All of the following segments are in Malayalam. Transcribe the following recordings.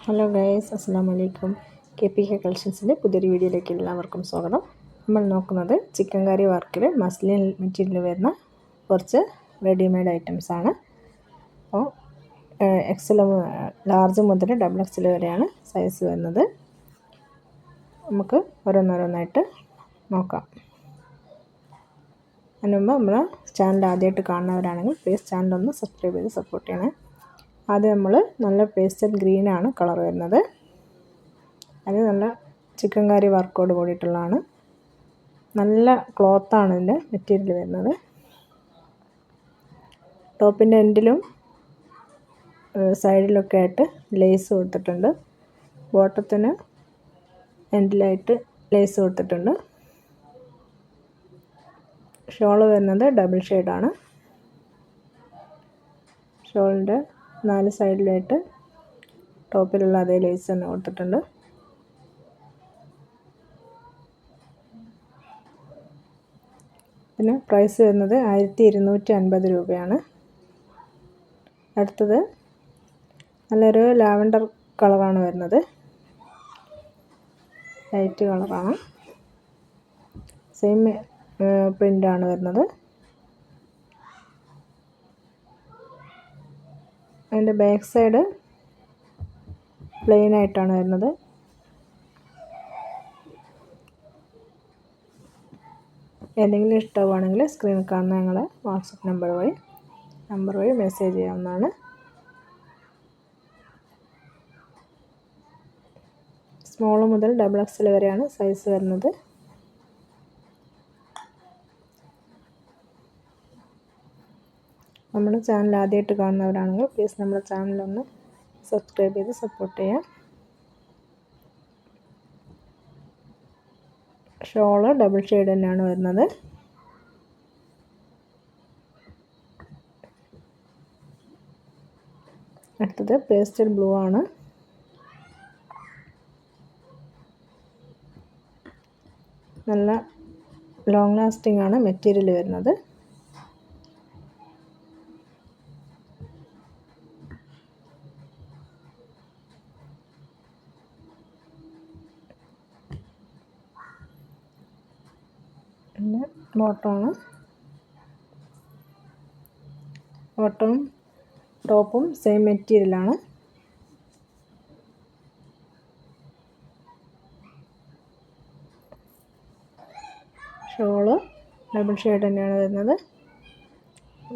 ഹലോ ഗൈസ്, അസ്സലാമു അലൈക്കും. KPK കളക്ഷൻസിൻ്റെ പുതിയൊരു വീഡിയോയിലേക്ക് എല്ലാവർക്കും സ്വാഗതം. നമ്മൾ നോക്കുന്നത് ചിക്കൻ കറി വർക്കിൽ മസ്ലിൻ മെറ്റീരിയൽ വരുന്ന കുറച്ച് റെഡിമെയ്ഡ് ഐറ്റംസാണ്. അപ്പോൾ XL ലാർജ് മുതൽ XXL വരെയാണ് സൈസ് വരുന്നത്. നമുക്ക് ഓരോന്നോരോന്നായിട്ട് നോക്കാം. അതിന് മുമ്പ് നമ്മൾ ചാനൽ ആദ്യമായിട്ട് കാണുന്നവരാണെങ്കിൽ പ്ലീസ് ചാനലൊന്ന് സബ്സ്ക്രൈബ് ചെയ്ത് സപ്പോർട്ട് ചെയ്യണേ. ആദ്യം നമ്മൾ നല്ല പേസ്റ്റൽ ഗ്രീനാണ് കളർ വരുന്നത്. അത് നല്ല ചിക്കൻ കറി വർക്കോട് കൂടിയിട്ടുള്ളതാണ്. നല്ല ക്ലോത്താണ് ഇതിൻ്റെ മെറ്റീരിയൽ വരുന്നത്. ടോപ്പിൻ്റെ എൻഡിലും സൈഡിലൊക്കെ ആയിട്ട് ലേസ് കൊടുത്തിട്ടുണ്ട്. ബോട്ടത്തിന് എൻഡിലായിട്ട് ലേസ് കൊടുത്തിട്ടുണ്ട്. ഷോള് വരുന്നത് ഡബിൾ ഷെയ്ഡാണ്. ഷോളിൻ്റെ 4 സൈഡിലായിട്ട് ടോപ്പിലുള്ള അതേ ലേസ് തന്നെ കൊടുത്തിട്ടുണ്ട്. പിന്നെ പ്രൈസ് വരുന്നത് 1250 രൂപയാണ്. അടുത്തത് നല്ലൊരു ലാവൻഡർ കളറാണ് വരുന്നത്. ലൈറ്റ് കളറാണ്. സെയിം പ്രിൻ്റാണ് വരുന്നത്. അതിൻ്റെ ബാക്ക് സൈഡ് പ്ലെയിൻ ആയിട്ടാണ് വരുന്നത്. എന്തെങ്കിലും ഇഷ്ടമാണെങ്കിൽ സ്ക്രീനിൽ കാണുന്ന ഞങ്ങളെ വാട്സപ്പ് നമ്പർ വഴി മെസ്സേജ് ചെയ്യാവുന്നതാണ്. സ്മോൾ മുതൽ XXL വരെയാണ് സൈസ് വരുന്നത്. നമ്മുടെ ചാനൽ ആദ്യമായിട്ട് കാണുന്നവരാണെങ്കിൽ പ്ലീസ് നമ്മുടെ ചാനലൊന്ന് സബ്സ്ക്രൈബ് ചെയ്ത് സപ്പോർട്ട് ചെയ്യാം. ഷോള് ഡബിൾ ഷെയ്ഡ് തന്നെയാണ് വരുന്നത്. അടുത്തത് പേസ്റ്റൽ ബ്ലൂ ആണ്. നല്ല ലോങ് ലാസ്റ്റിംഗ് ആണ് മെറ്റീരിയൽ വരുന്നത്. പിന്നെ ബോട്ടവും ടോപ്പും സെയിം മെറ്റീരിയലാണ്. ഷോള് ഡബിൾ ഷെയ്ഡ് തന്നെയാണ് വരുന്നത്.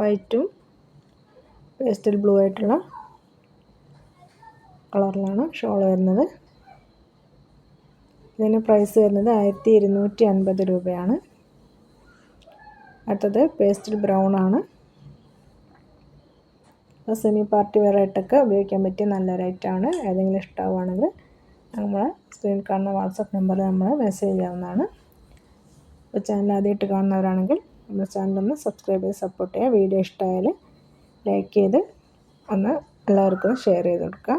വൈറ്റും പേസ്റ്റൽ ബ്ലൂ ആയിട്ടുള്ള കളറിലാണ് ഷോൾ വരുന്നത്. ഇതിന് പ്രൈസ് വരുന്നത് 1250 രൂപയാണ്. അടുത്തത് പേസ്റ്റൽ ബ്രൗൺ ആണ്. സെമി പാർട്ടി വെയർ ആയിട്ടൊക്കെ ഉപയോഗിക്കാൻ പറ്റിയ നല്ലൊരു ഐറ്റമാണ്. ഏതെങ്കിലും ഇഷ്ടമാവുകയാണെങ്കിൽ നമ്മൾ സ്ക്രീനിൽ കാണുന്ന വാട്സപ്പ് നമ്പറിൽ നമ്മൾ മെസ്സേജ് ചെയ്യാവുന്നതാണ്. അപ്പോൾ ചാനൽ ആദ്യമായിട്ട് കാണുന്നവരാണെങ്കിൽ നമ്മുടെ ചാനലൊന്ന് സബ്സ്ക്രൈബ് ചെയ്ത് സപ്പോർട്ട് ചെയ്യുക. വീഡിയോ ഇഷ്ടമായാൽ ലൈക്ക് ചെയ്ത് ഒന്ന് എല്ലാവർക്കും ഷെയർ ചെയ്ത് കൊടുക്കുക.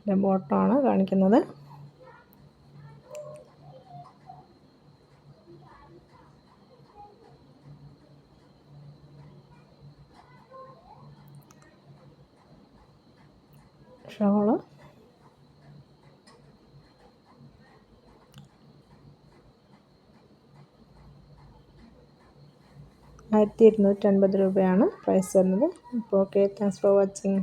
ഇത് ബോട്ടമാണ് കാണിക്കുന്നത്. ഷോള് രൂപയാണ് പ്രൈസ് വരുന്നത്. അപ്പോൾ ഓക്കെ, താങ്ക്സ് ഫോർ വാച്ചിങ്.